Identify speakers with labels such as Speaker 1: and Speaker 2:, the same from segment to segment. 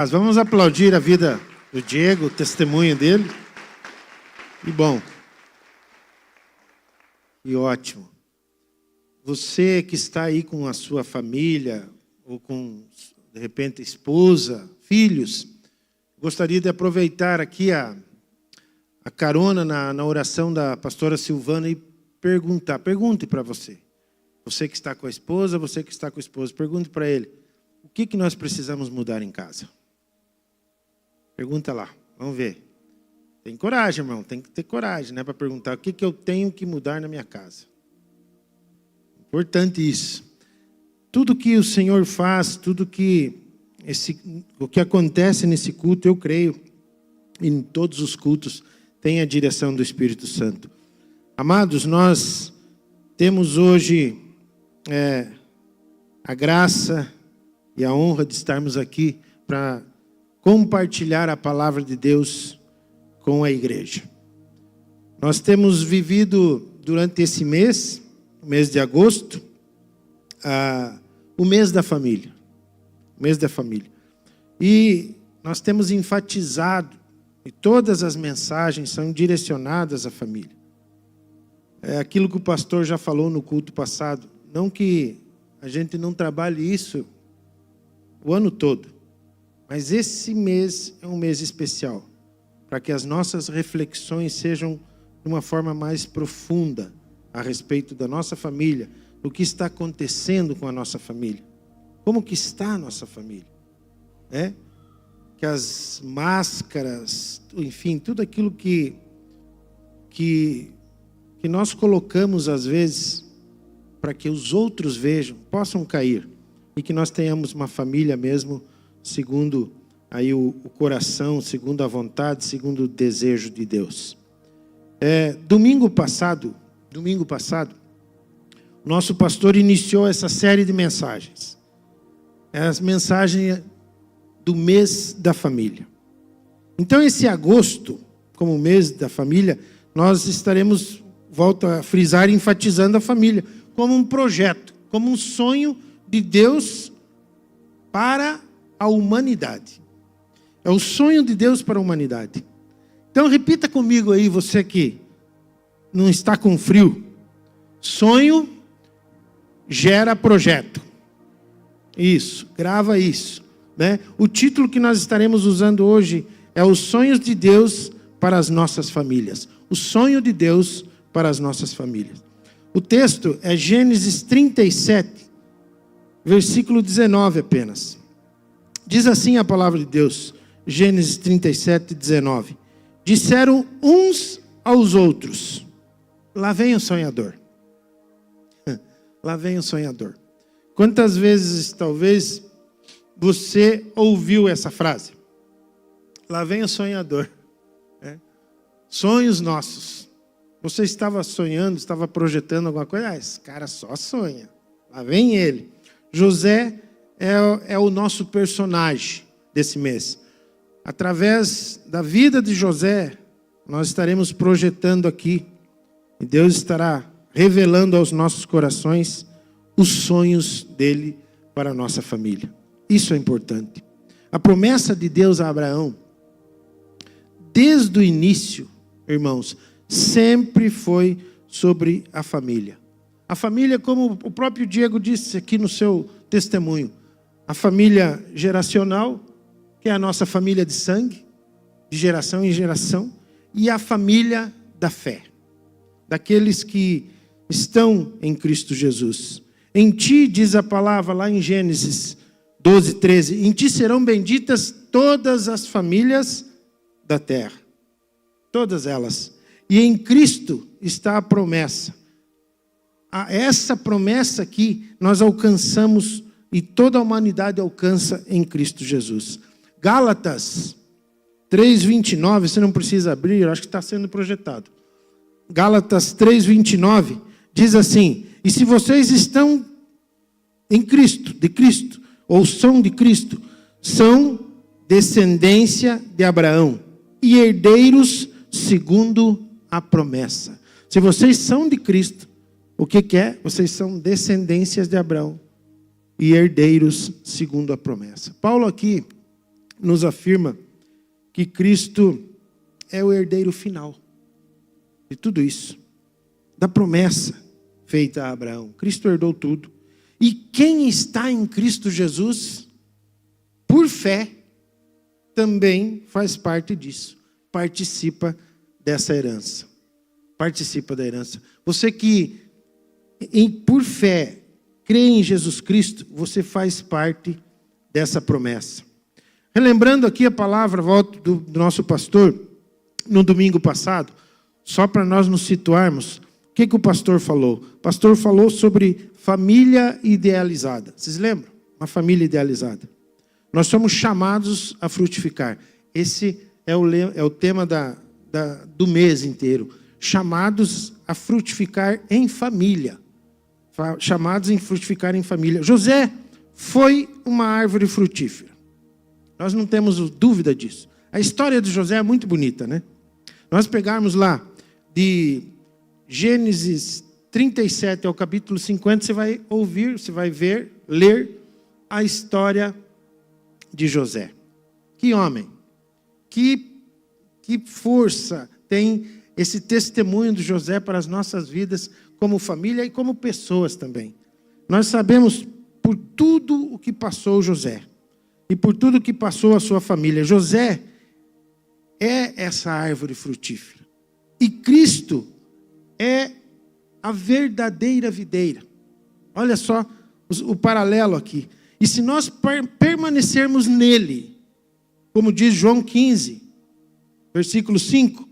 Speaker 1: Mas vamos aplaudir a vida do Diego, o testemunho dele. E bom, e ótimo. Você que está aí com a sua família, ou com, de repente, esposa, filhos, gostaria de aproveitar aqui a carona na oração da pastora Silvana e pergunte para você. Você que está com a esposa, você que está com o esposo, pergunte para ele, o que nós precisamos mudar em casa? Pergunta lá, vamos ver. Tem coragem, irmão, tem que ter coragem, né, para perguntar o que eu tenho que mudar na minha casa. Importante isso. Tudo que o Senhor faz, o que acontece nesse culto, eu creio, em todos os cultos, tem a direção do Espírito Santo. Amados, nós temos hoje a graça e a honra de estarmos aqui para compartilhar a palavra de Deus com a igreja. Nós temos vivido durante esse mês, o mês de agosto, o mês da família. O mês da família. E nós temos enfatizado, e todas as mensagens são direcionadas à família. É aquilo que o pastor já falou no culto passado. Não que a gente não trabalhe isso o ano todo, mas esse mês é um mês especial, para que as nossas reflexões sejam de uma forma mais profunda a respeito da nossa família, do que está acontecendo com a nossa família. Como que está a nossa família? Que as máscaras, enfim, tudo aquilo que nós colocamos às vezes para que os outros vejam, possam cair. E que nós tenhamos uma família mesmo, segundo aí o coração, segundo a vontade, segundo o desejo de Deus. Domingo passado, nosso pastor iniciou essa série de mensagens. As mensagens do mês da família. Então, esse agosto, como mês da família, nós estaremos, volto a frisar, enfatizando a família como um projeto, como um sonho de Deus para a humanidade. É o sonho de Deus para a humanidade. Então, repita comigo aí, você que não está com frio. Sonho gera projeto. Isso, grava isso, né? O título que nós estaremos usando hoje é Os Sonhos de Deus para as Nossas Famílias. O sonho de Deus para as nossas famílias. O texto é Gênesis 37, versículo 19 apenas. Diz assim a palavra de Deus, Gênesis 37, 19. Disseram uns aos outros, lá vem o sonhador. Lá vem o sonhador. Quantas vezes, talvez, você ouviu essa frase? Lá vem o sonhador. Sonhos nossos. Você estava sonhando, estava projetando alguma coisa? Esse cara só sonha. Lá vem ele. José é o nosso personagem desse mês. Através da vida de José, nós estaremos projetando aqui. E Deus estará revelando aos nossos corações os sonhos dele para a nossa família. Isso é importante. A promessa de Deus a Abraão, desde o início, irmãos, sempre foi sobre a família. A família, como o próprio Diego disse aqui no seu testemunho, a família geracional, que é a nossa família de sangue, de geração em geração, e a família da fé, daqueles que estão em Cristo Jesus. Em ti, diz a palavra lá em Gênesis 12, 13, em ti serão benditas todas as famílias da terra. Todas elas. E em Cristo está a promessa. Essa promessa aqui nós alcançamos e toda a humanidade alcança em Cristo Jesus. Gálatas 3:29, você não precisa abrir, eu acho que está sendo projetado. Gálatas 3:29 diz assim: e se vocês estão em Cristo, de Cristo, ou são de Cristo, são descendência de Abraão e herdeiros segundo a promessa. Se vocês são de Cristo, o que é? Vocês são descendências de Abraão e herdeiros segundo a promessa. Paulo aqui nos afirma que Cristo é o herdeiro final de tudo isso, da promessa feita a Abraão. Cristo herdou tudo. E quem está em Cristo Jesus, por fé, também faz parte disso. Participa dessa herança. Participa da herança. Você que, por fé, crê em Jesus Cristo, você faz parte dessa promessa. Relembrando aqui a palavra, volta do nosso pastor, no domingo passado, só para nós nos situarmos, o que o pastor falou? O pastor falou sobre família idealizada. Vocês lembram? Uma família idealizada. Nós somos chamados a frutificar. Esse é o tema do mês inteiro. Chamados a frutificar em família. Chamados a frutificar em família. José foi uma árvore frutífera. Nós não temos dúvida disso. A história de José é muito bonita, né? Nós pegarmos lá de Gênesis 37 ao capítulo 50, você vai ouvir, você vai ver, ler a história de José. Que homem, que força tem esse testemunho de José para as nossas vidas como família e como pessoas também. Nós sabemos por tudo o que passou José e por tudo o que passou a sua família. José é essa árvore frutífera. E Cristo é a verdadeira videira. Olha só o paralelo aqui. E se nós permanecermos nele, como diz João 15, versículo 5,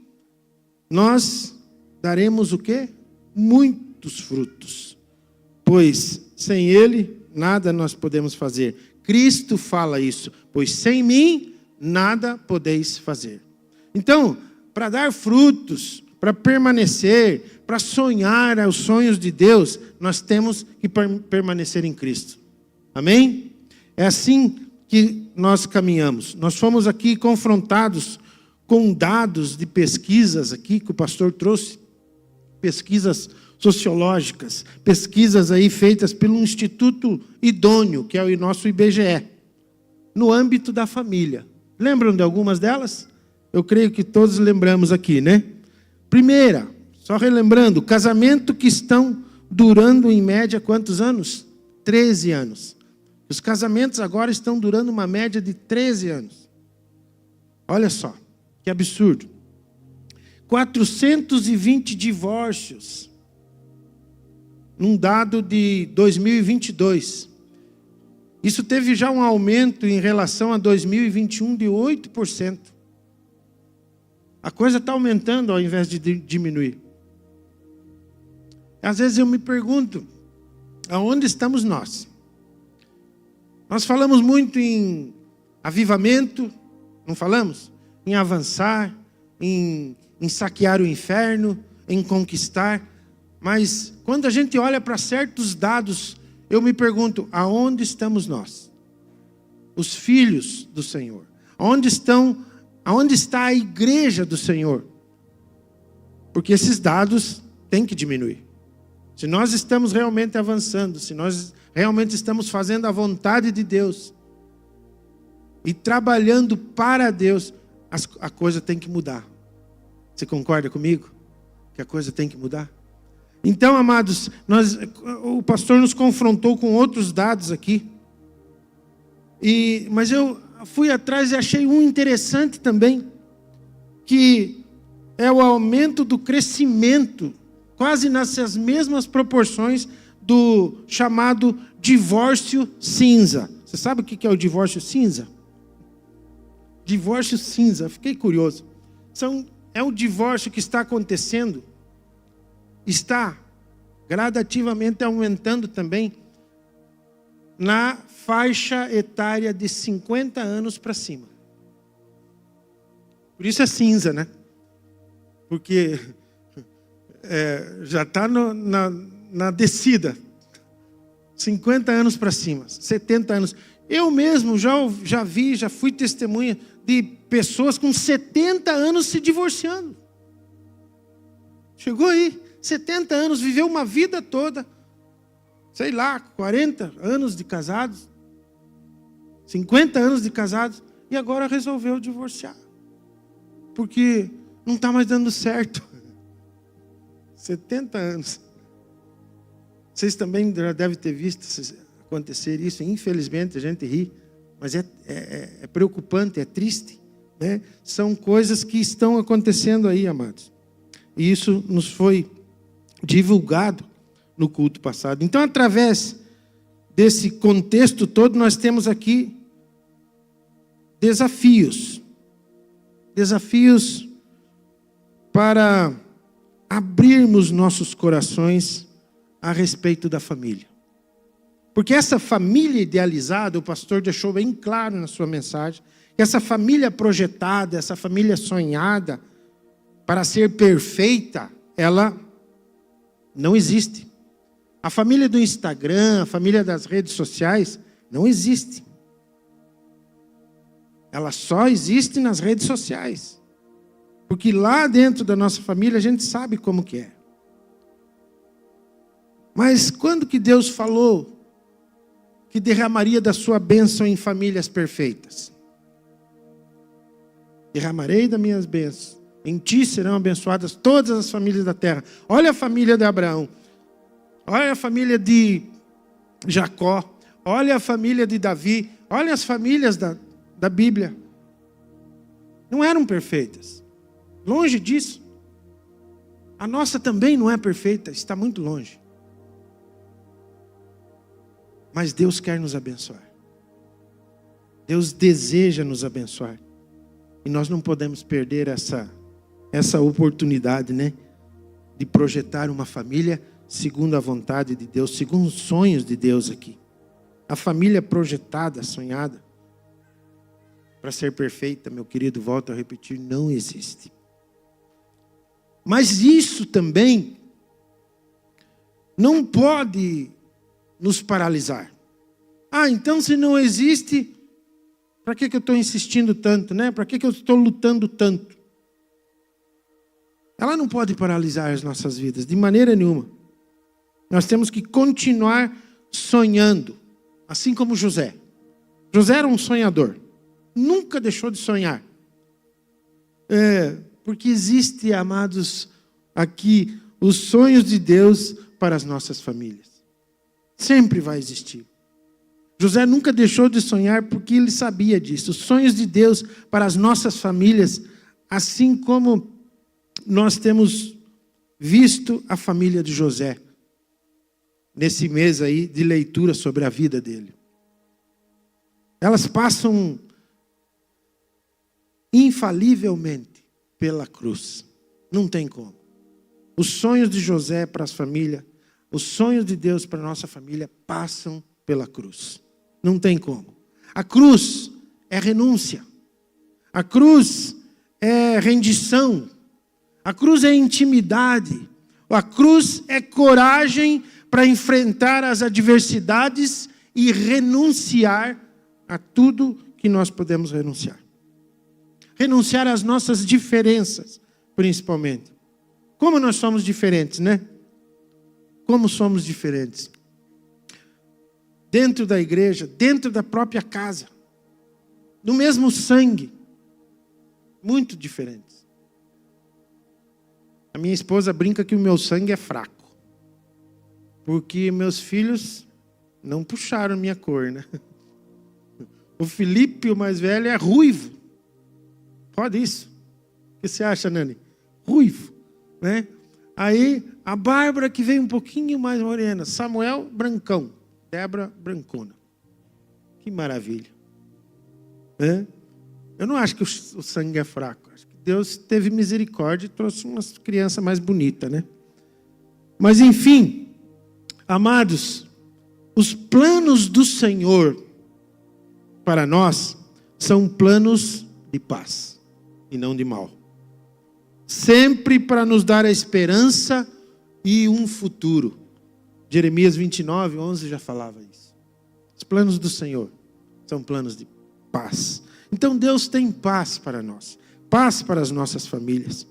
Speaker 1: nós daremos o quê? Muitos frutos. Pois sem ele, nada nós podemos fazer. Cristo fala isso. Pois sem mim, nada podeis fazer. Então, para dar frutos, para permanecer, para sonhar os sonhos de Deus, nós temos que permanecer em Cristo. Amém? É assim que nós caminhamos. Nós fomos aqui confrontados com dados de pesquisas aqui que o pastor trouxe, pesquisas sociológicas, pesquisas aí feitas pelo Instituto Idôneo, que é o nosso IBGE, no âmbito da família. Lembram de algumas delas? Eu creio que todos lembramos aqui, né? Primeira, só relembrando, casamento que estão durando em média quantos anos? 13 anos. Os casamentos agora estão durando uma média de 13 anos. Olha só, que absurdo. 420 divórcios. Num dado de 2022. Isso teve já um aumento em relação a 2021 de 8%. A coisa está aumentando ao invés de diminuir. Às vezes eu me pergunto, aonde estamos nós? Nós falamos muito em avivamento, não falamos? Em avançar, em saquear o inferno, em conquistar. Mas quando a gente olha para certos dados, eu me pergunto, aonde estamos nós? Os filhos do Senhor. Aonde está a igreja do Senhor? Porque esses dados têm que diminuir. Se nós estamos realmente avançando, se nós realmente estamos fazendo a vontade de Deus e trabalhando para Deus, a coisa tem que mudar. Você concorda comigo? Que a coisa tem que mudar? Então, amados, o pastor nos confrontou com outros dados aqui. Mas eu fui atrás e achei um interessante também, que é o aumento do crescimento, quase nessas mesmas proporções do chamado divórcio cinza. Você sabe o que é o divórcio cinza? Divórcio cinza, fiquei curioso. É um divórcio que está acontecendo, está gradativamente aumentando também na faixa etária de 50 anos para cima. Por isso é cinza, né? Porque já está na descida. 50 anos para cima, 70 anos. Eu mesmo já fui testemunha de pessoas com 70 anos se divorciando. Chegou aí, 70 anos, viveu uma vida toda, sei lá, 40 anos de casados, 50 anos de casados, e agora resolveu divorciar. Porque não está mais dando certo. 70 anos. Vocês também já devem ter visto acontecer isso. Infelizmente, a gente ri. Mas é preocupante, é triste, né? São coisas que estão acontecendo aí, amados. E isso nos foi divulgado no culto passado. Então, através desse contexto todo, nós temos aqui desafios. Desafios para abrirmos nossos corações a respeito da família. Porque essa família idealizada, o pastor deixou bem claro na sua mensagem, que essa família projetada, essa família sonhada para ser perfeita, ela não existe. A família do Instagram, a família das redes sociais, não existe. Ela só existe nas redes sociais. Porque lá dentro da nossa família a gente sabe como que é. Mas quando que Deus falou que derramaria da sua bênção em famílias perfeitas? Derramarei das minhas bênçãos. Em ti serão abençoadas todas as famílias da terra. Olha a família de Abraão. Olha a família de Jacó. Olha a família de Davi. Olha as famílias da Bíblia. Não eram perfeitas. Longe disso. A nossa também não é perfeita. Está muito longe. Mas Deus quer nos abençoar. Deus deseja nos abençoar. E nós não podemos perder essa oportunidade, né? De projetar uma família segundo a vontade de Deus, segundo os sonhos de Deus aqui. A família projetada, sonhada, para ser perfeita, meu querido, volto a repetir, não existe. Mas isso também não pode nos paralisar. Então se não existe, para que eu estou insistindo tanto, né? Para que eu estou lutando tanto? Ela não pode paralisar as nossas vidas, de maneira nenhuma. Nós temos que continuar sonhando, assim como José. José era um sonhador, nunca deixou de sonhar. Porque existe, amados, aqui os sonhos de Deus para as nossas famílias. Sempre vai existir. José nunca deixou de sonhar porque ele sabia disso. Os sonhos de Deus para as nossas famílias, assim como nós temos visto a família de José nesse mês aí de leitura sobre a vida dele. Elas passam infalivelmente pela cruz. Não tem como. Os sonhos de José para as famílias, os sonhos de Deus para a nossa família passam pela cruz. Não tem como. A cruz é renúncia. A cruz é rendição. A cruz é intimidade. A cruz é coragem para enfrentar as adversidades e renunciar a tudo que nós podemos renunciar. Renunciar às nossas diferenças, principalmente. Como nós somos diferentes, né? Como somos diferentes. Dentro da igreja, dentro da própria casa. Do mesmo sangue. Muito diferentes. A minha esposa brinca que o meu sangue é fraco. Porque meus filhos não puxaram minha cor, né? O Felipe, o mais velho, é ruivo. Pode isso. O que você acha, Nani? Ruivo, né? Aí, a Bárbara, que veio um pouquinho mais morena. Samuel, brancão. Débora, brancona. Que maravilha. Né? Eu não acho que o sangue é fraco. Acho que Deus teve misericórdia e trouxe umas crianças mais bonitas, né? Mas, enfim, amados, os planos do Senhor para nós são planos de paz e não de mal. Sempre para nos dar a esperança e um futuro. Jeremias 29, 11 já falava isso. Os planos do Senhor são planos de paz. Então Deus tem paz para nós. Paz para as nossas famílias.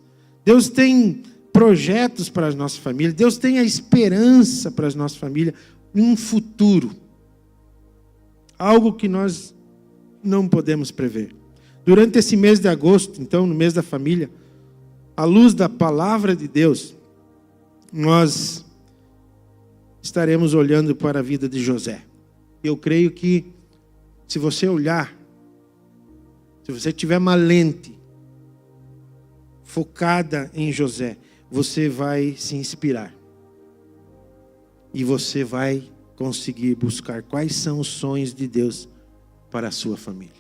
Speaker 1: Deus tem projetos para as nossas famílias. Deus tem a esperança para as nossas famílias. Um futuro. Algo que nós não podemos prever. durante esse mês de agosto, então, no mês da família, à luz da palavra de Deus, nós estaremos olhando para a vida de José. Eu creio que, se você olhar, se você tiver uma lente focada em José, você vai se inspirar. E você vai conseguir buscar quais são os sonhos de Deus para a sua família.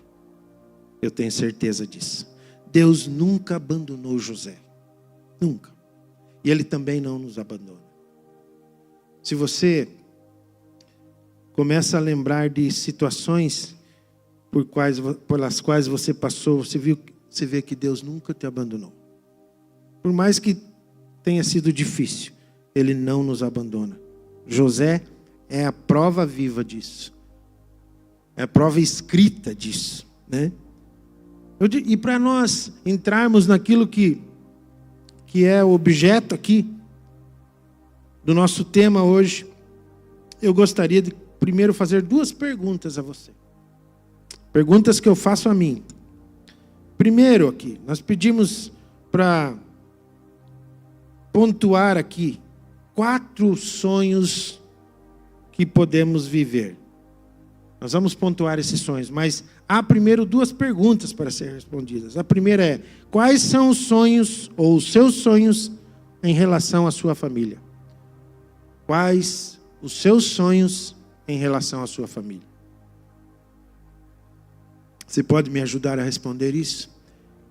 Speaker 1: Eu tenho certeza disso. Deus nunca abandonou José. Nunca. E Ele também não nos abandona. Se você começa a lembrar de situações pelas quais você passou, você vê que Deus nunca te abandonou. Por mais que tenha sido difícil, Ele não nos abandona. José é a prova viva disso. É a prova escrita disso, né? E para nós entrarmos naquilo que é o objeto aqui do nosso tema hoje, eu gostaria de primeiro fazer 2 perguntas a você. Perguntas que eu faço a mim. Primeiro aqui, nós pedimos para pontuar aqui 4 sonhos que podemos viver. Nós vamos pontuar esses sonhos, mas há primeiro 2 perguntas para serem respondidas. A primeira é: quais são os sonhos ou os seus sonhos em relação à sua família? Quais os seus sonhos em relação à sua família? Você pode me ajudar a responder isso?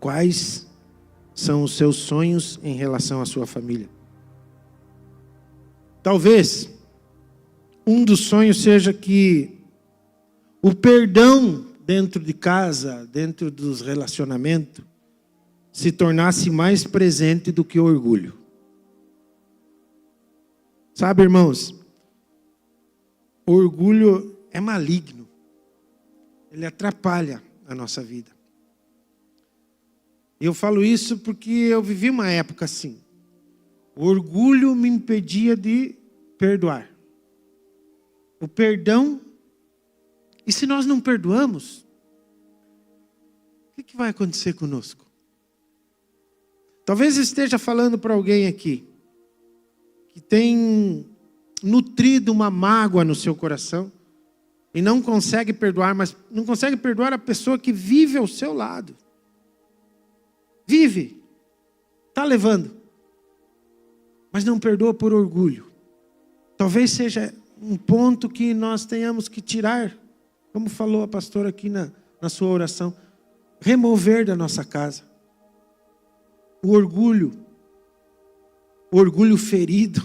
Speaker 1: Quais são os seus sonhos em relação à sua família? Talvez um dos sonhos seja que o perdão dentro de casa, dentro dos relacionamentos, se tornasse mais presente do que o orgulho. Sabe, irmãos, o orgulho é maligno. Ele atrapalha a nossa vida. Eu falo isso porque eu vivi uma época assim. O orgulho me impedia de perdoar. O perdão. E se nós não perdoamos, o que vai acontecer conosco? Talvez esteja falando para alguém aqui que tem nutrido uma mágoa no seu coração e não consegue perdoar, mas não consegue perdoar a pessoa que vive ao seu lado. Vive, está levando, mas não perdoa por orgulho. Talvez seja um ponto que nós tenhamos que tirar, como falou a pastora aqui na sua oração, remover da nossa casa. O orgulho ferido,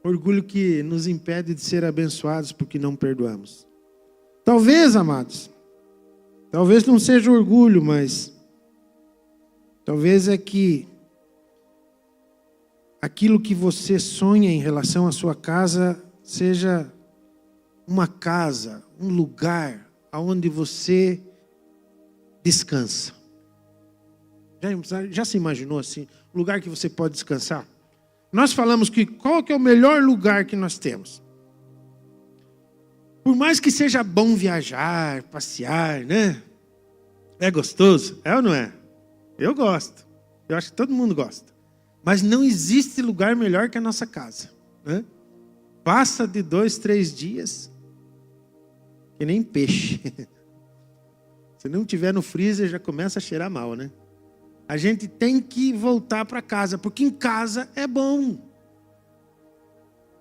Speaker 1: orgulho que nos impede de ser abençoados porque não perdoamos. Talvez, amados, talvez não seja orgulho, mas talvez é que aquilo que você sonha em relação à sua casa seja uma casa, um lugar onde você descansa. Já se imaginou assim? Um lugar que você pode descansar? Nós falamos que qual que é o melhor lugar que nós temos? Por mais que seja bom viajar, passear, né? É gostoso? É ou não é? Eu gosto. Eu acho que todo mundo gosta. Mas não existe lugar melhor que a nossa casa, né? Passa de 2, 3 dias, que nem peixe. Se não tiver no freezer, já começa a cheirar mal, né? A gente tem que voltar para casa, porque em casa é bom.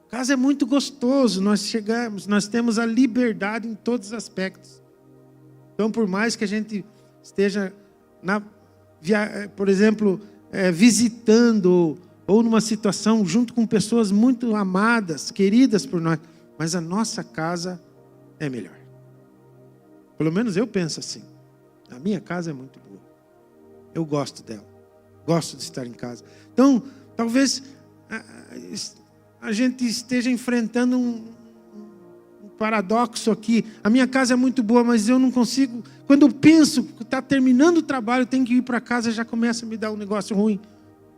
Speaker 1: Casa é muito gostoso, nós temos a liberdade em todos os aspectos. Então, por mais que a gente esteja, por exemplo, visitando ou numa situação junto com pessoas muito amadas, queridas por nós, mas a nossa casa é melhor. Pelo menos eu penso assim. A minha casa é muito boa. Eu gosto dela. Gosto de estar em casa. Então, talvez a gente esteja enfrentando um paradoxo aqui. A minha casa é muito boa, mas eu não consigo. Quando eu penso que está terminando o trabalho, eu tenho que ir para casa, já começa a me dar um negócio ruim.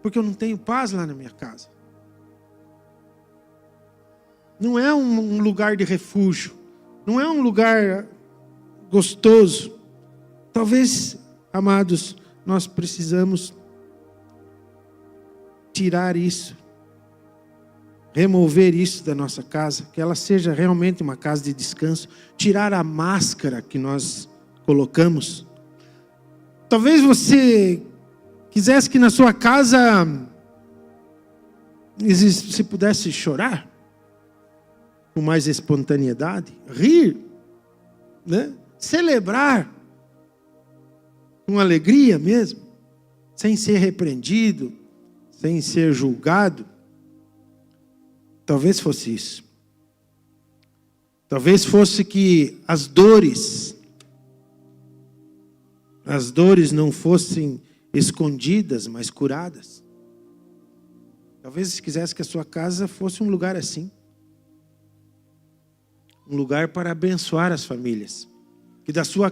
Speaker 1: Porque eu não tenho paz lá na minha casa. Não é um lugar de refúgio. Não é um lugar gostoso. Talvez, amados, nós precisamos tirar isso, remover isso da nossa casa, que ela seja realmente uma casa de descanso, tirar a máscara que nós colocamos. Talvez você quisesse que na sua casa se pudesse chorar com mais espontaneidade, rir, né? Celebrar com alegria mesmo, sem ser repreendido, sem ser julgado. Talvez fosse isso. Talvez fosse que as dores não fossem escondidas, mas curadas. Talvez você quisesse que a sua casa fosse um lugar assim. Um lugar para abençoar as famílias. Que da sua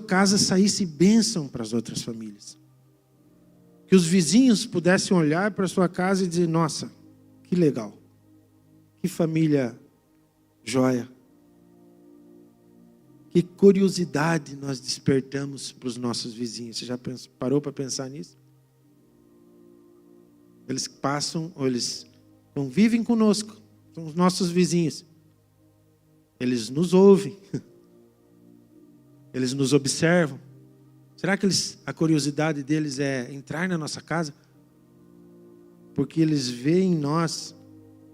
Speaker 1: casa saísse bênção para as outras famílias. Que os vizinhos pudessem olhar para a sua casa e dizer: nossa, que legal. Que família joia. Que curiosidade nós despertamos para os nossos vizinhos. Você já parou para pensar nisso? Eles passam, ou eles convivem conosco, são os nossos vizinhos. Eles nos ouvem. Eles nos observam. Será que a curiosidade deles é entrar na nossa casa? Porque eles veem em nós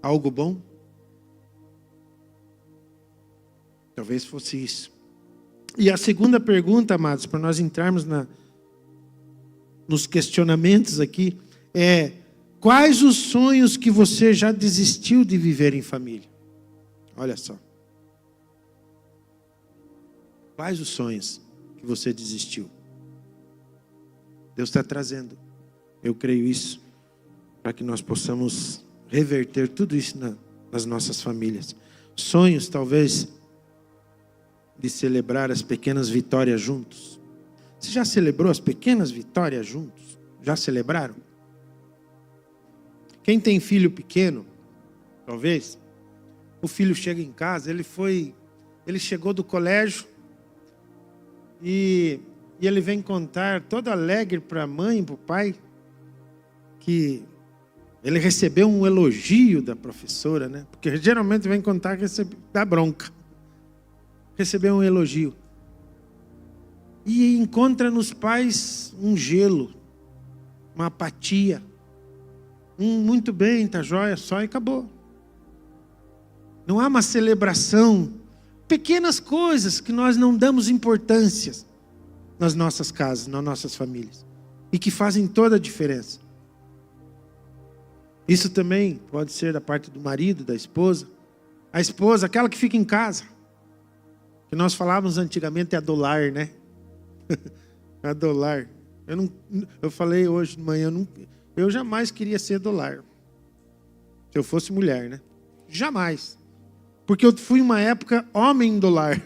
Speaker 1: algo bom? Talvez fosse isso. E a segunda pergunta, amados, para nós entrarmos nos questionamentos aqui, é: quais os sonhos que você já desistiu de viver em família? Olha só. Quais os sonhos que você desistiu? Deus está trazendo, eu creio isso, para que nós possamos reverter tudo isso nas nossas famílias. Sonhos, talvez, de celebrar as pequenas vitórias juntos. Você já celebrou as pequenas vitórias juntos? Já celebraram? Quem tem filho pequeno, talvez, o filho chega em casa, ele chegou do colégio e ele vem contar todo alegre para a mãe e para o pai que ele recebeu um elogio da professora, né? Porque geralmente vem contar que dá bronca. Recebeu um elogio. E encontra nos pais um gelo, uma apatia. Muito bem, tá jóia, só e acabou. Não há uma celebração. Pequenas coisas que nós não damos importância nas nossas casas, nas nossas famílias. E que fazem toda a diferença. Isso também pode ser da parte do marido, da esposa. A esposa, aquela que fica em casa. Que nós falávamos antigamente é a do lar, né? A do lar. Eu falei hoje de manhã, eu jamais queria ser do lar. Se eu fosse mulher, né? Jamais. Porque eu fui uma época homem do lar.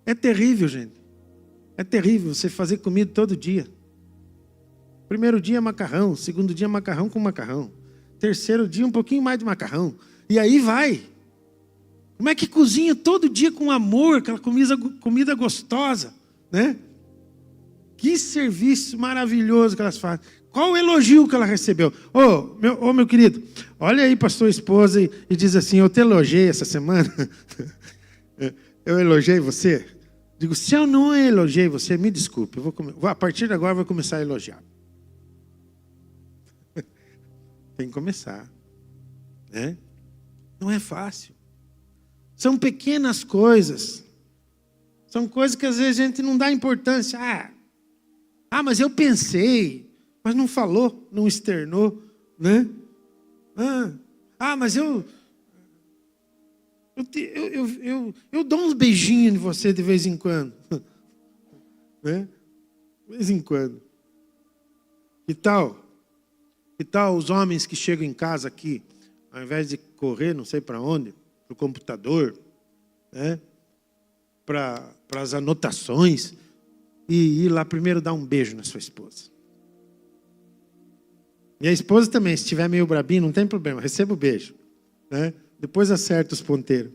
Speaker 1: É terrível, gente. É terrível você fazer comida todo dia. Primeiro dia macarrão, segundo dia macarrão com macarrão. Terceiro dia um pouquinho mais de macarrão. E aí vai. Como é que cozinha todo dia com amor, aquela comida gostosa, né? Que serviço maravilhoso que elas fazem. Qual o elogio que ela recebeu? Meu querido, olha aí para sua esposa e diz assim: eu te elogiei essa semana. Eu elogiei você? Digo, se eu não elogiei você, me desculpe. A partir de agora eu vou começar a elogiar. Tem que começar. Né? Não é fácil. São pequenas coisas. São coisas que às vezes a gente não dá importância. Mas eu pensei, mas não falou, não externou, né? Mas eu dou uns beijinhos em você de vez em quando. Né? De vez em quando. Que tal os homens que chegam em casa aqui, ao invés de correr não sei para onde, para o computador, né? Para as anotações, e ir lá primeiro dar um beijo na sua esposa. E a esposa também, se estiver meio brabinho, não tem problema, receba o beijo. Né? Depois acerta os ponteiros.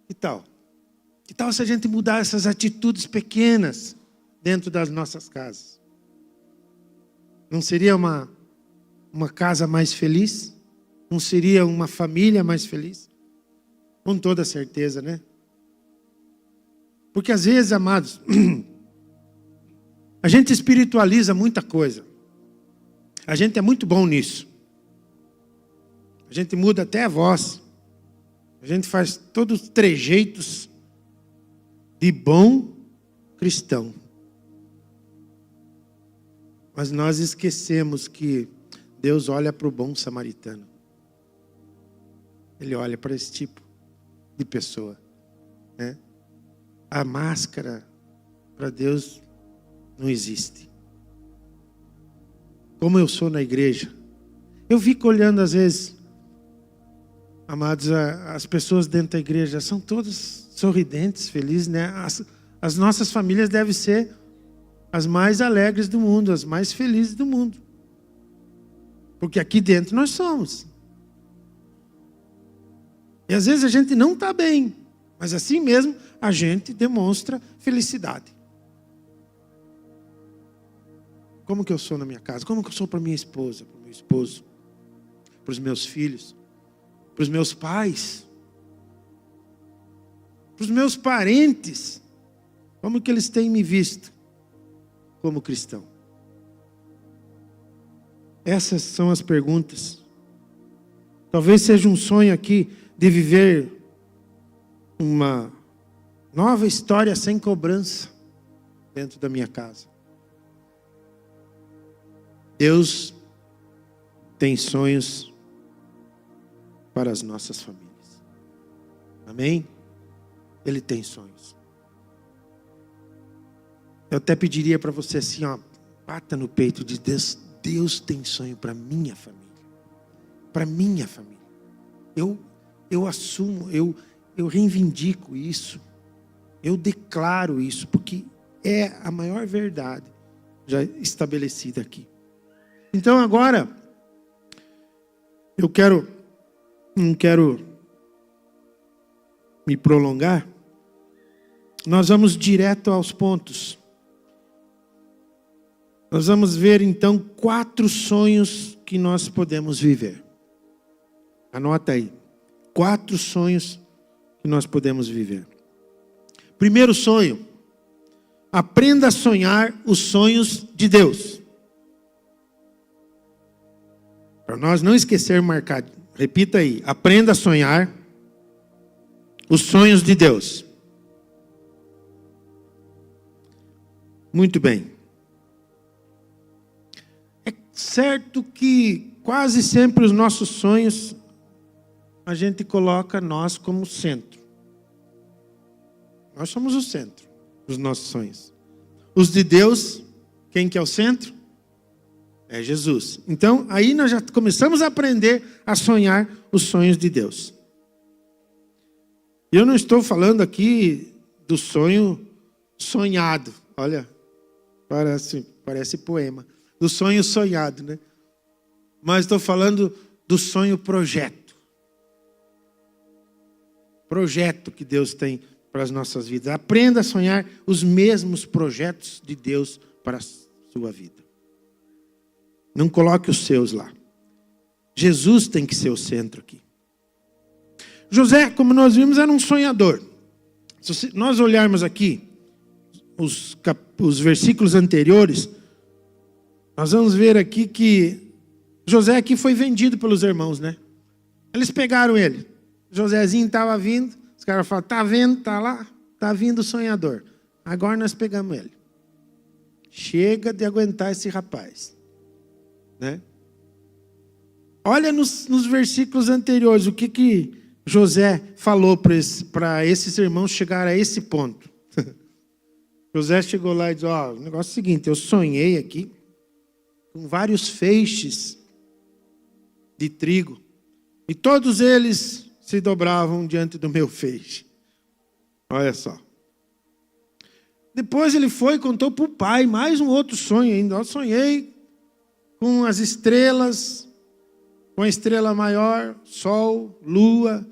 Speaker 1: Que tal? Que tal se a gente mudar essas atitudes pequenas dentro das nossas casas? Não seria uma casa mais feliz? Não seria uma família mais feliz? Com toda certeza, né? Porque às vezes, amados, a gente espiritualiza muita coisa. A gente é muito bom nisso. A gente muda até a voz. A gente faz todos os trejeitos de bom cristão. Mas nós esquecemos que Deus olha para o bom samaritano. Ele olha para esse tipo de pessoa, né? A máscara para Deus não existe. Como eu sou na igreja, eu fico olhando às vezes, amados, as pessoas dentro da igreja são todas sorridentes, felizes, né? As nossas famílias devem ser as mais alegres do mundo, as mais felizes do mundo. Porque aqui dentro nós somos. E às vezes a gente não está bem, mas assim mesmo a gente demonstra felicidade. Como que eu sou na minha casa? Como que eu sou para minha esposa, para o meu esposo, para os meus filhos, para os meus pais, para os meus parentes? Como que eles têm me visto como cristão? Essas são as perguntas. Talvez seja um sonho aqui de viver uma nova história sem cobrança dentro da minha casa. Deus tem sonhos para as nossas famílias. Amém? Ele tem sonhos. Eu até pediria para você assim, ó, bata no peito de Deus. Deus tem sonho para minha família. Para minha família. Eu assumo, eu reivindico isso. Eu declaro isso, porque é a maior verdade já estabelecida aqui. Então agora, não quero me prolongar. Nós vamos direto aos pontos. Nós vamos ver então 4 sonhos que nós podemos viver. Anota aí. 4 sonhos que nós podemos viver. Primeiro sonho. Aprenda a sonhar os sonhos de Deus. Para nós não esquecer marcar. Repita aí. Aprenda a sonhar os sonhos de Deus. Muito bem. É certo que quase sempre os nossos sonhos a gente coloca nós como centro. Nós somos o centro dos nossos sonhos. Os de Deus, quem que é o centro? É Jesus. Então, aí nós já começamos a aprender a sonhar os sonhos de Deus. Eu não estou falando aqui do sonho sonhado. Olha, parece poema. Do sonho sonhado, né? Mas estou falando do sonho projeto. Projeto que Deus tem para as nossas vidas. Aprenda a sonhar os mesmos projetos de Deus para a sua vida. Não coloque os seus lá. Jesus tem que ser o centro aqui. José, como nós vimos, era um sonhador. Se nós olharmos aqui os versículos anteriores, nós vamos ver aqui que José aqui foi vendido pelos irmãos, né? Eles pegaram ele. Josézinho estava vindo, os caras falaram, tá vendo, tá lá, tá vindo o sonhador. Agora nós pegamos ele. Chega de aguentar esse rapaz, né? Olha nos versículos anteriores, o que José falou para esses irmãos chegar a esse ponto. José chegou lá e disse, ó, o negócio é o seguinte, eu sonhei aqui com vários feixes de trigo, e todos eles se dobravam diante do meu feixe. Olha só. Depois ele foi e contou para o pai mais um outro sonho ainda. Eu sonhei com as estrelas, com a estrela maior, sol, lua,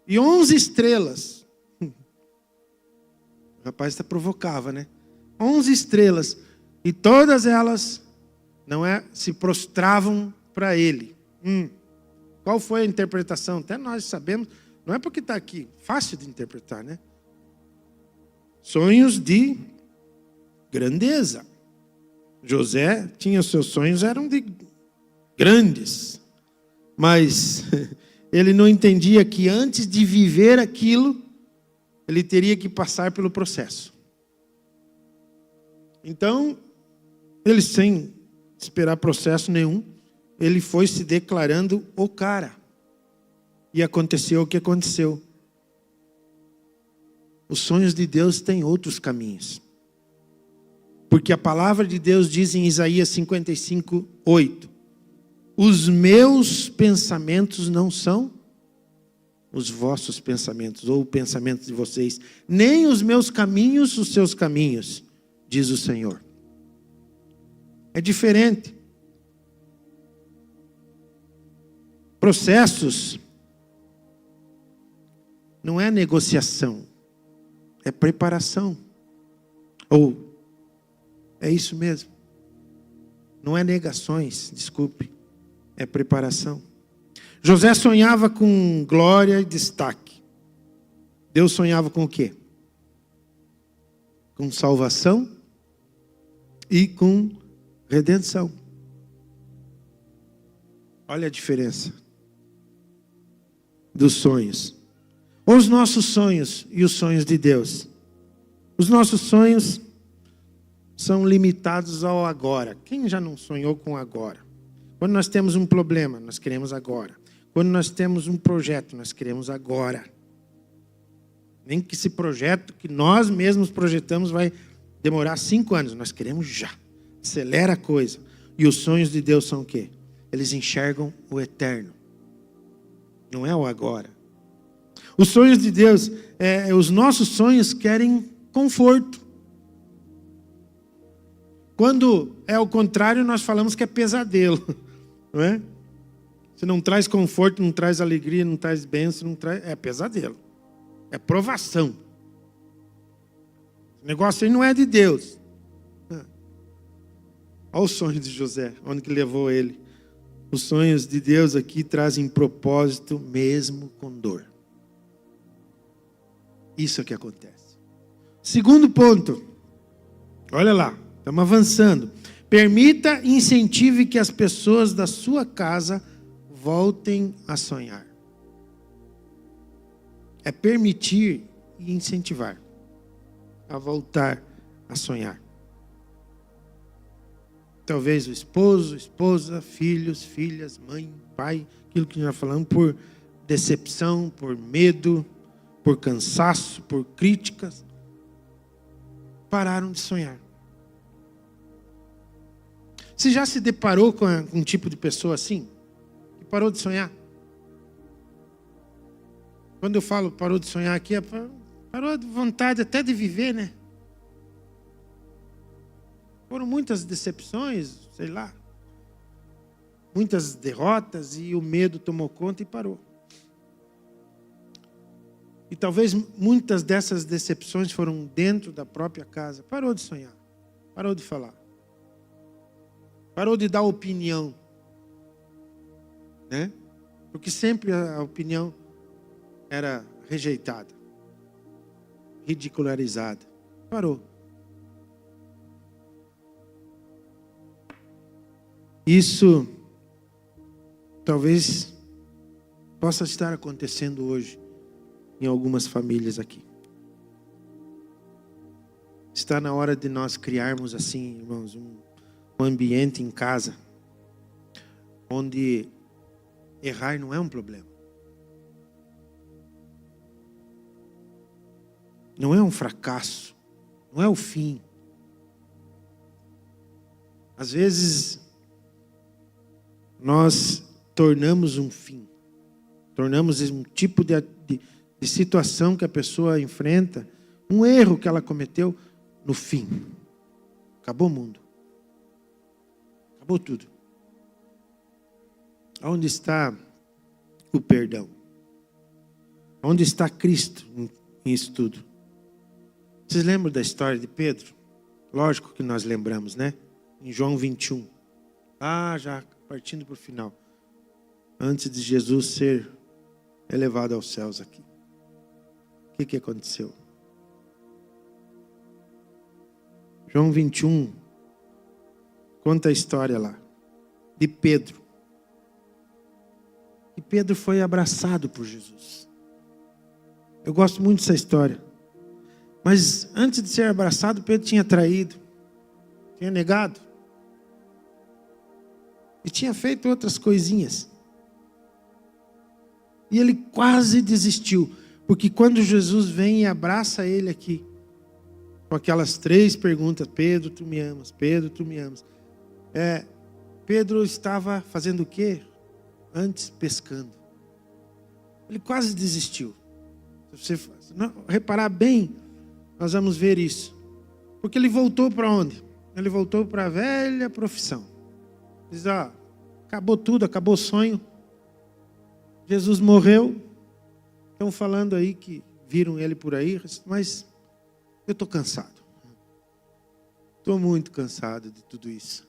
Speaker 1: e 11 estrelas O rapaz provocava, né? 11 estrelas. E todas elas se prostravam para ele. Qual foi a interpretação? Até nós sabemos. Não é porque está aqui. Fácil de interpretar, né? Sonhos de grandeza. José tinha seus sonhos, eram de grandes. Mas ele não entendia que antes de viver aquilo, ele teria que passar pelo processo. Então, ele sem esperar processo nenhum, ele foi se declarando o cara. E aconteceu o que aconteceu. Os sonhos de Deus têm outros caminhos. Porque a palavra de Deus diz em Isaías 55:8: os meus pensamentos não são os vossos pensamentos, ou o pensamento de vocês, nem os meus caminhos, os seus caminhos, diz o Senhor. É diferente. Processos não é negociação, é preparação. Ou, é isso mesmo. Não é negações, desculpe, é preparação. José sonhava com glória e destaque. Deus sonhava com o quê? Com salvação e com redenção. Olha a diferença dos sonhos. Os nossos sonhos e os sonhos de Deus. Os nossos sonhos são limitados ao agora. Quem já não sonhou com agora? Quando nós temos um problema, nós queremos agora. Quando nós temos um projeto, nós queremos agora. Nem que esse projeto que nós mesmos projetamos vai demorar 5 anos. Nós queremos já. Acelera a coisa. E os sonhos de Deus são o quê? Eles enxergam o eterno. Não é o agora. Os sonhos de Deus, os nossos sonhos querem conforto. Quando é o contrário, nós falamos que é pesadelo. Não é? Se não traz conforto, não traz alegria, não traz bênção, é pesadelo. É provação. O negócio aí não é de Deus. Olha o sonho de José, onde que levou ele. Os sonhos de Deus aqui trazem propósito mesmo com dor. Isso é que acontece. Segundo ponto. Olha lá, estamos avançando. Permita e incentive que as pessoas da sua casa voltem a sonhar. É permitir e incentivar a voltar a sonhar. Talvez o esposo, esposa, filhos, filhas, mãe, pai, aquilo que nós já falamos, por decepção, por medo, por cansaço, por críticas, pararam de sonhar. Você já se deparou com um tipo de pessoa assim? Que parou de sonhar? Quando eu falo parou de sonhar aqui, parou de vontade até de viver, né? Foram muitas decepções, sei lá. Muitas derrotas e o medo tomou conta e parou. E talvez muitas dessas decepções foram dentro da própria casa. Parou de sonhar. Parou de falar. Parou de dar opinião. Né? Porque sempre a opinião era rejeitada. Ridicularizada. Parou. Isso talvez possa estar acontecendo hoje em algumas famílias aqui. Está na hora de nós criarmos assim, irmãos, um ambiente em casa onde errar não é um problema. Não é um fracasso, não é o fim. Às vezes nós tornamos um fim, tornamos um tipo de situação que a pessoa enfrenta, um erro que ela cometeu, no fim. Acabou o mundo. Acabou tudo. Onde está o perdão? Onde está Cristo em isso tudo? Vocês lembram da história de Pedro? Lógico que nós lembramos, né? Em João 21. Já partindo para o final. Antes de Jesus ser elevado aos céus aqui. O que aconteceu? João 21 conta a história lá de Pedro. E Pedro foi abraçado por Jesus. Eu gosto muito dessa história. Mas antes de ser abraçado, Pedro tinha traído, tinha negado. E tinha feito outras coisinhas. E ele quase desistiu. Porque quando Jesus vem e abraça ele aqui, com aquelas 3 perguntas: Pedro, tu me amas? Pedro, tu me amas? Pedro estava fazendo o quê? Antes, pescando. Ele quase desistiu. Se você reparar bem, nós vamos ver isso. Porque ele voltou para onde? Ele voltou para a velha profissão. Diz, acabou tudo, acabou o sonho. Jesus morreu. Estão falando aí que viram ele por aí, mas eu estou cansado. Estou muito cansado de tudo isso.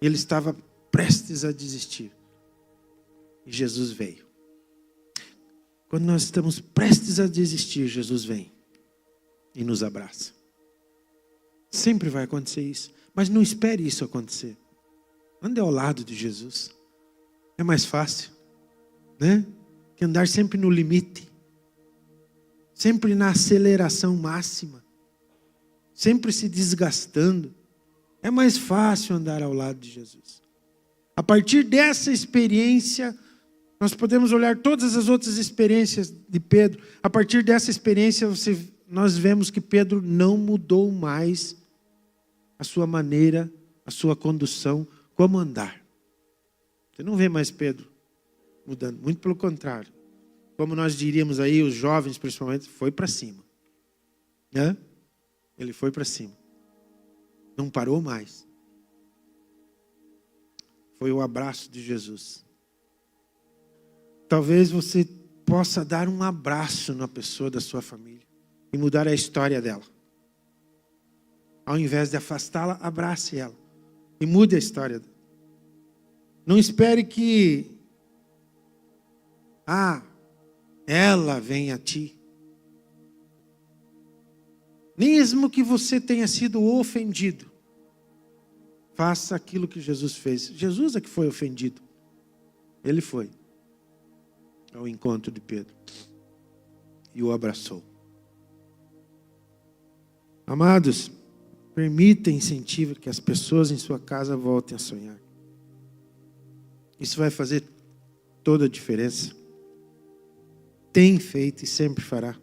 Speaker 1: Ele estava prestes a desistir. E Jesus veio. Quando nós estamos prestes a desistir, Jesus vem e nos abraça. Sempre vai acontecer isso. Mas não espere isso acontecer. Ande ao lado de Jesus. É mais fácil, né? Que andar sempre no limite. Sempre na aceleração máxima. Sempre se desgastando. É mais fácil andar ao lado de Jesus. A partir dessa experiência, nós podemos olhar todas as outras experiências de Pedro. A partir dessa experiência, nós vemos que Pedro não mudou mais a sua maneira, a sua condução, como andar. Você não vê mais Pedro mudando, muito pelo contrário. Como nós diríamos aí, os jovens principalmente, foi para cima. Né? Ele foi para cima. Não parou mais. Foi o abraço de Jesus. Talvez você possa dar um abraço na pessoa da sua família e mudar a história dela. Ao invés de afastá-la, abrace ela e mude a história dela. Não espere que ela venha a ti. Mesmo que você tenha sido ofendido, faça aquilo que Jesus fez. Jesus é que foi ofendido. Ele foi ao encontro de Pedro e o abraçou. Amados, permita e incentive que as pessoas em sua casa voltem a sonhar. Isso vai fazer toda a diferença. Tem feito e sempre fará.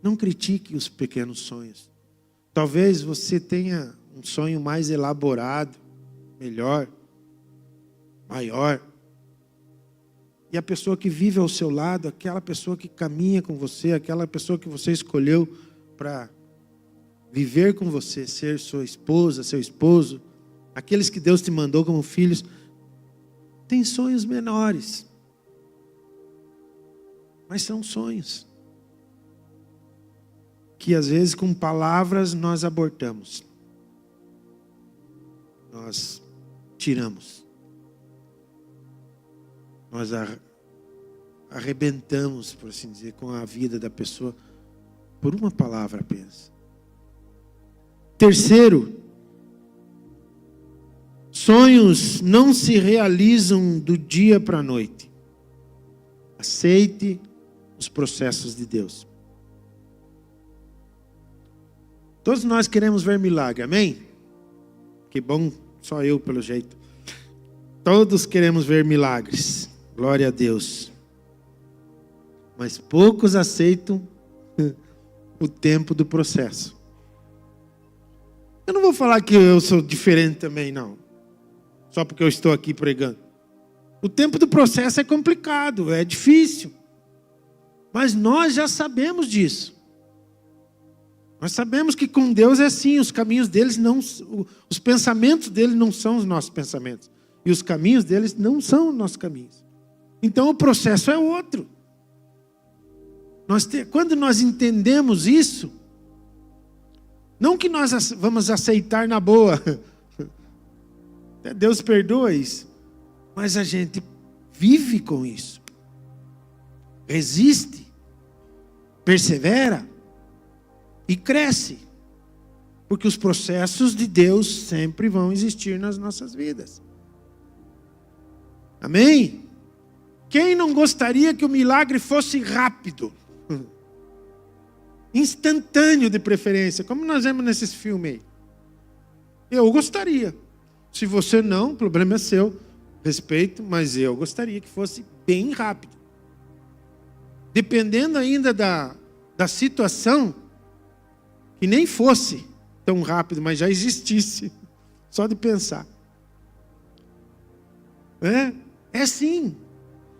Speaker 1: Não critique os pequenos sonhos. Talvez você tenha um sonho mais elaborado, melhor, maior. E a pessoa que vive ao seu lado, aquela pessoa que caminha com você, aquela pessoa que você escolheu para viver com você, ser sua esposa, seu esposo, aqueles que Deus te mandou como filhos, tem sonhos menores. Mas são sonhos que às vezes com palavras nós abortamos. Nós tiramos. Nós arrebentamos, por assim dizer, com a vida da pessoa por uma palavra apenas. Terceiro, sonhos não se realizam do dia para a noite. Aceite os processos de Deus. Todos nós queremos ver milagre, amém? Que bom, só eu pelo jeito. Todos queremos ver milagres, glória a Deus. Mas poucos aceitam o tempo do processo. Eu não vou falar que eu sou diferente também, não. Só porque eu estou aqui pregando. O tempo do processo é complicado, é difícil. Mas nós já sabemos disso. Nós sabemos que com Deus é assim, os caminhos deles não, os pensamentos dele não são os nossos pensamentos. E os caminhos deles não são os nossos caminhos. Então o processo é outro. Quando nós entendemos isso, Não que nós vamos aceitar na boa. Deus perdoa isso. Mas a gente vive com isso. Resiste. Persevera. E cresce. Porque os processos de Deus sempre vão existir nas nossas vidas. Amém? Quem não gostaria que o milagre fosse rápido? Instantâneo de preferência, como nós vemos nesses filmes aí. Eu gostaria. Se você não, o problema é seu. Respeito, mas eu gostaria que fosse bem rápido. Dependendo ainda da situação, que nem fosse tão rápido, mas já existisse. Só de pensar. É sim.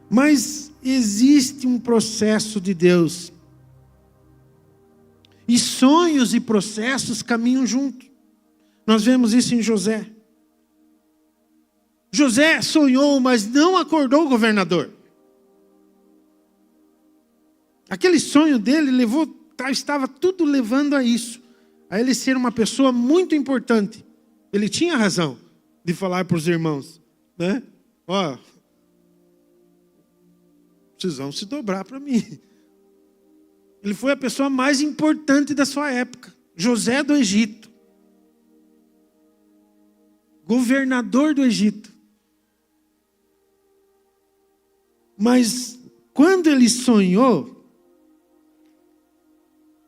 Speaker 1: Mas existe um processo de Deus. E sonhos e processos caminham juntos. Nós vemos isso em José. José sonhou, mas não acordou o governador. Aquele sonho dele estava tudo levando a isso. A ele ser uma pessoa muito importante. Ele tinha razão de falar para os irmãos, né? Ó, vocês vão se dobrar para mim. Ele foi a pessoa mais importante da sua época. José do Egito. Governador do Egito. Mas quando ele sonhou,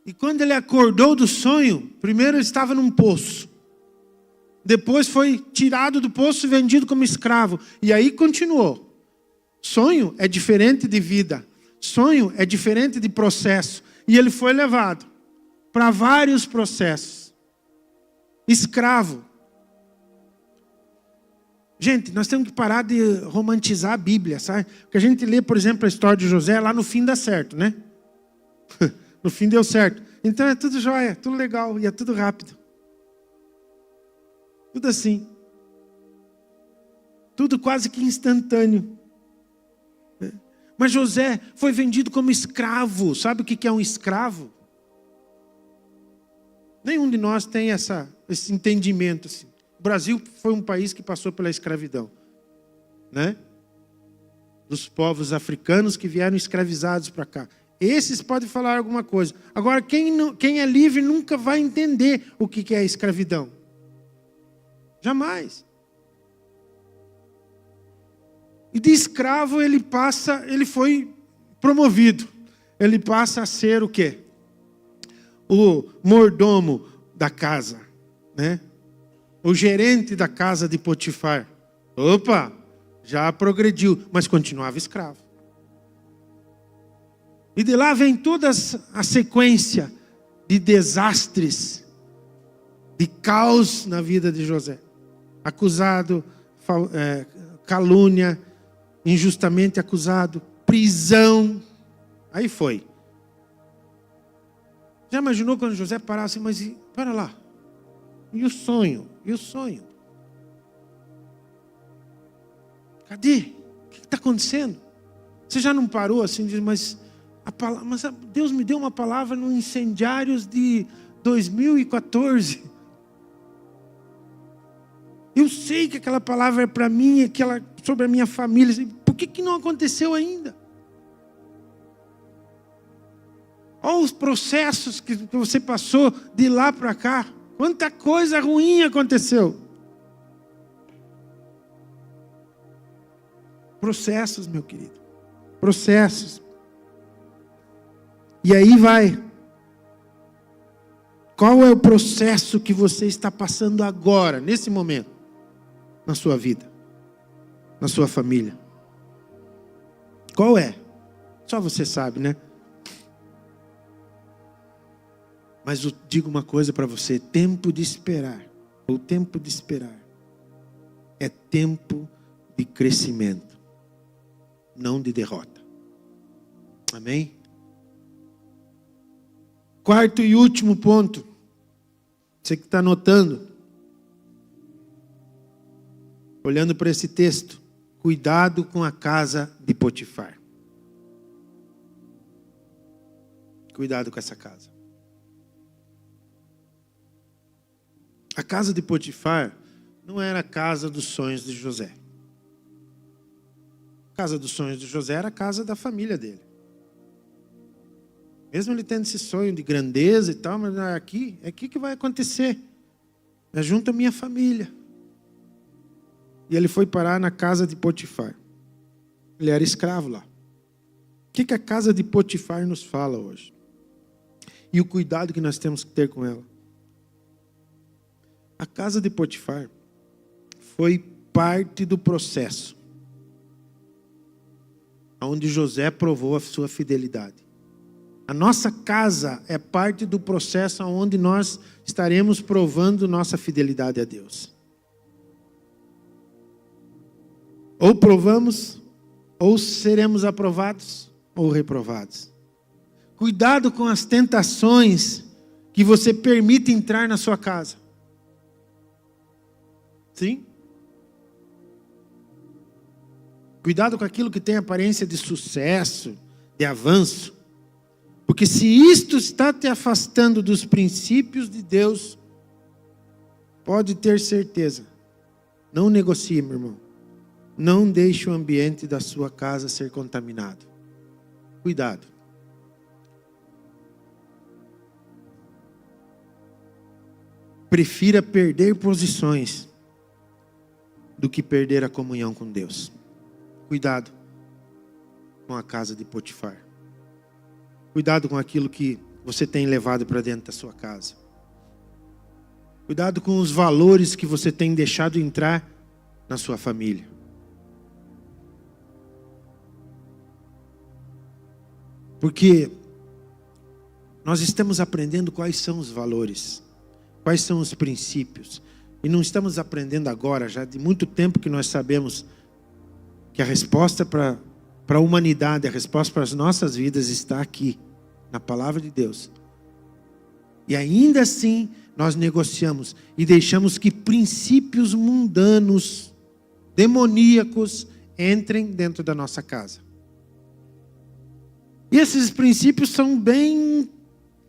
Speaker 1: e quando ele acordou do sonho, primeiro ele estava num poço. Depois foi tirado do poço e vendido como escravo. E aí continuou. Sonho é diferente de vida. Sonho é diferente de processo. E ele foi levado para vários processos. Escravo. Gente, nós temos que parar de romantizar a Bíblia, sabe? Porque a gente lê, por exemplo, a história de José, lá no fim dá certo, né? No fim deu certo. Então é tudo jóia, tudo legal e é tudo rápido. Tudo assim. Tudo quase que instantâneo. Mas José foi vendido como escravo. Sabe o que é um escravo? Nenhum de nós tem esse entendimento assim. O Brasil foi um país que passou pela escravidão, né? Dos povos africanos que vieram escravizados para cá. Esses podem falar alguma coisa. Agora, quem é livre nunca vai entender o que é escravidão. Jamais. E de escravo ele foi promovido. Ele passa a ser o quê? O mordomo da casa, né? O gerente da casa de Potifar. Opa, já progrediu, mas continuava escravo. E de lá vem toda a sequência de desastres, de caos na vida de José. Acusado, calúnia, injustamente acusado, prisão. Aí foi. Já imaginou quando José parasse, mas para lá. E o sonho? E o sonho? Cadê? O que está acontecendo? Você já não parou assim, mas Deus me deu uma palavra no Incendiários de 2014. Eu sei que aquela palavra é para mim, sobre a minha família. Por que não aconteceu ainda? Olha os processos que você passou de lá para cá. Quanta coisa ruim aconteceu. Processos, meu querido. Processos. E aí vai. Qual é o processo que você está passando agora, nesse momento? Na sua vida. Na sua família. Qual é? Só você sabe, né? Mas eu digo uma coisa para você, tempo de esperar, ou tempo de esperar, é tempo de crescimento, não de derrota. Amém? Quarto e último ponto, você que está anotando, olhando para esse texto, cuidado com a casa de Potifar. Cuidado com essa casa. A casa de Potifar não era a casa dos sonhos de José. A casa dos sonhos de José era a casa da família dele. Mesmo ele tendo esse sonho de grandeza e tal, mas é aqui que vai acontecer. É junto à minha família. E ele foi parar na casa de Potifar. Ele era escravo lá. O que a casa de Potifar nos fala hoje? E o cuidado que nós temos que ter com ela. A casa de Potifar foi parte do processo onde José provou a sua fidelidade. A nossa casa é parte do processo onde nós estaremos provando nossa fidelidade a Deus. Ou provamos, ou seremos aprovados, ou reprovados. Cuidado com as tentações que você permite entrar na sua casa. Sim? Cuidado com aquilo que tem aparência de sucesso, de avanço. Porque se isto está te afastando dos princípios de Deus, pode ter certeza. Não negocie, meu irmão. Não deixe o ambiente da sua casa ser contaminado. Cuidado. Prefira perder posições do que perder a comunhão com Deus. Cuidado com a casa de Potifar. Cuidado com aquilo que você tem levado para dentro da sua casa. Cuidado com os valores que você tem deixado entrar na sua família. Porque nós estamos aprendendo quais são os valores, quais são os princípios. E não estamos aprendendo agora, já de muito tempo que nós sabemos que a resposta para a humanidade, a resposta para as nossas vidas está aqui, na palavra de Deus. E ainda assim, nós negociamos e deixamos que princípios mundanos, demoníacos, entrem dentro da nossa casa. E esses princípios são bem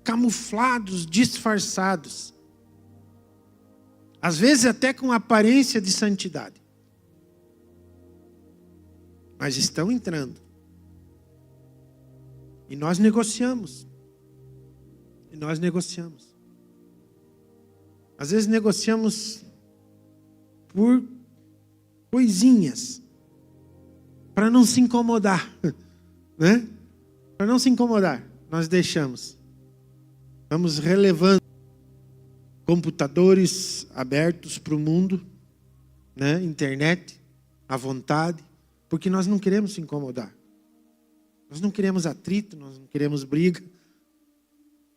Speaker 1: camuflados, disfarçados. Às vezes até com aparência de santidade. Mas estão entrando. E nós negociamos. E nós negociamos. Às vezes negociamos por coisinhas. Para não se incomodar. Né? Para não se incomodar. Nós deixamos. Vamos relevando. Computadores abertos para o mundo. Né? Internet. À vontade. Porque nós não queremos se incomodar. Nós não queremos atrito, nós não queremos briga.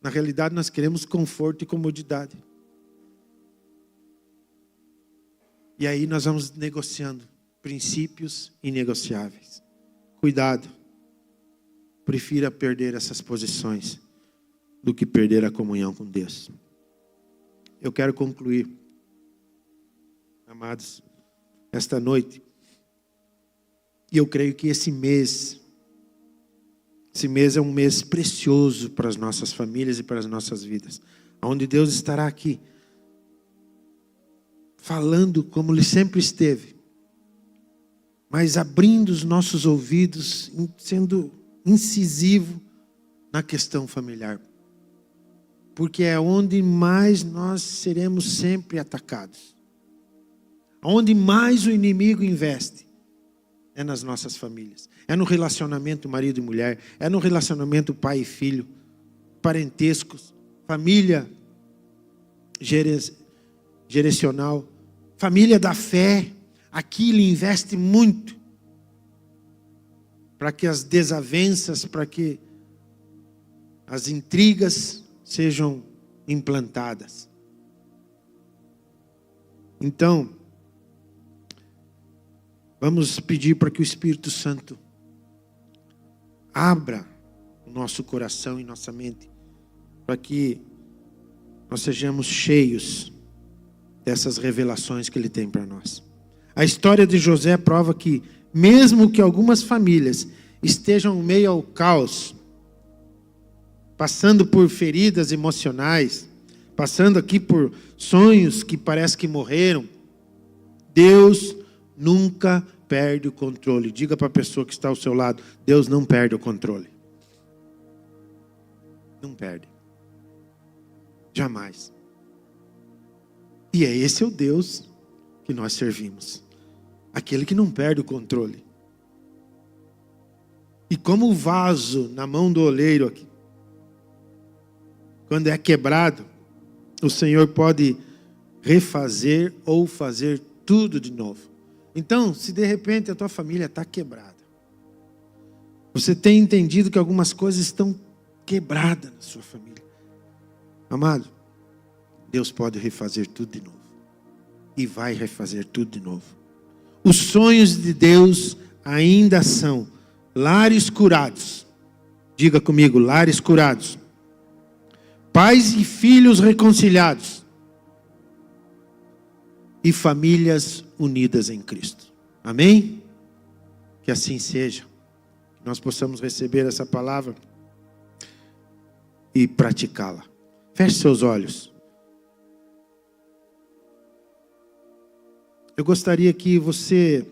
Speaker 1: Na realidade, nós queremos conforto e comodidade. E aí nós vamos negociando princípios inegociáveis. Cuidado. Prefira perder essas posições do que perder a comunhão com Deus. Eu quero concluir, amados, esta noite. E eu creio que esse mês é um mês precioso para as nossas famílias e para as nossas vidas. Onde Deus estará aqui, falando como Ele sempre esteve. Mas abrindo os nossos ouvidos, sendo incisivo na questão familiar. Porque é onde mais nós seremos sempre atacados. Onde mais o inimigo investe. É nas nossas famílias. É no relacionamento marido e mulher. É no relacionamento pai e filho. Parentescos. Família geracional. Família da fé. Aqui ele investe muito. Para que as desavenças, para que as intrigas sejam implantadas. Então, vamos pedir para que o Espírito Santo abra o nosso coração e nossa mente, para que nós sejamos cheios dessas revelações que Ele tem para nós. A história de José prova que, mesmo que algumas famílias estejam em meio ao caos, passando por feridas emocionais, passando aqui por sonhos que parece que morreram, Deus nunca perde o controle. Diga para a pessoa que está ao seu lado, Deus não perde o controle. Não perde. Jamais. E é esse o Deus que nós servimos. Aquele que não perde o controle. E como o vaso na mão do oleiro aqui, quando é quebrado, o Senhor pode refazer ou fazer tudo de novo. Então, se de repente a tua família está quebrada, você tem entendido que algumas coisas estão quebradas na sua família, amado, Deus pode refazer tudo de novo. E vai refazer tudo de novo. Os sonhos de Deus ainda são lares curados. Diga comigo, lares curados. Pais e filhos reconciliados. E famílias unidas em Cristo. Amém? Que assim seja. Que nós possamos receber essa palavra e praticá-la. Feche seus olhos. Eu gostaria que você